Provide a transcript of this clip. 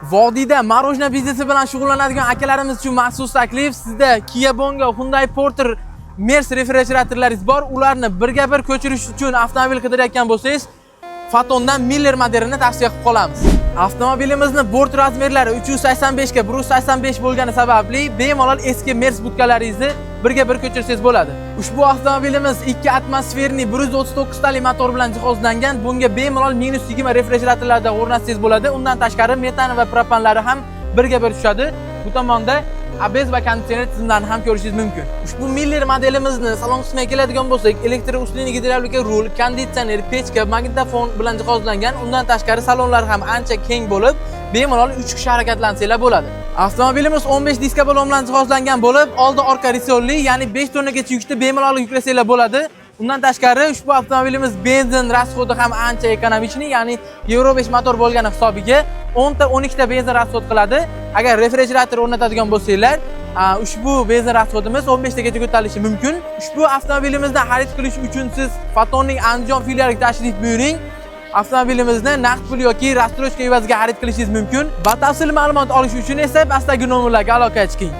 Vodiyda marojna biznesi bilan shug'ullanadigan akalarimiz uchun maxsus taklif. Sizda Kia Bongo, Hyundai Porter, Mercedes refrigeratorlaringiz bor. Ularni birga bir ko'chirish uchun avtomobil qidirayotgan bo'lsangiz, Fotondan Miller modelini tavsiya qilib qolamiz. Avtomobilimizni bort razmerlari 385 ga 185 bo'lgani sababli bemalol eski Mercedes budkalaringizni birga bir ko'chirsangiz bo'ladi. Ushbu avtomobilimiz 2 atmosferli 139 tali motor bilan jihozlangan. Bunga bemalol -20 refrigeratorlarda o'rnatsangiz bo'ladi. Undan tashqari metan va propanlari ham birga bir tushadi. Bu tomonda ABS va konditsioner tizimlarini ham ko'rishingiz mumkin. Ushbu Miller modelimizni salon qismiga keladigan bo'lsak, elektr ustuni gidravlika rul, konditsioner, pechka, magnitofon bilan jihozlangan. Undan tashqari salonlar ham ancha keng bo'lib, bemalol 3 kishi harakatlansanglar bo'ladi. Avtomobilimiz 15 diska balon bilan jihozlangan bo'lib, oldi orqa risolli, ya'ni 5 tonnagacha yukni bemalol yuklasanglar bo'ladi. Undan tashqari ushbu avtomobilimiz benzin rasxodi ham ancha ekonomichniy, ya'ni Euro 5 motor bo'lgani hisobiga 12 ta benzin rasxod qiladi. Agar refrigerator o'rnatadigan bo'lsanglar, ushbu benzin rasxodimiz 15 tagacha ko'tarilishi mumkin. Ushbu avtomobilimizni xarid qilish uchun siz Fotonning Andijon filialiga tashrif buyuring. Avtomobilimizni naqd pul yoki rastrochka evaziga xarid qilishingiz mumkin. Batafsil ma'lumot olish uchun esa pastdagi nomerlarga aloqa chiqing.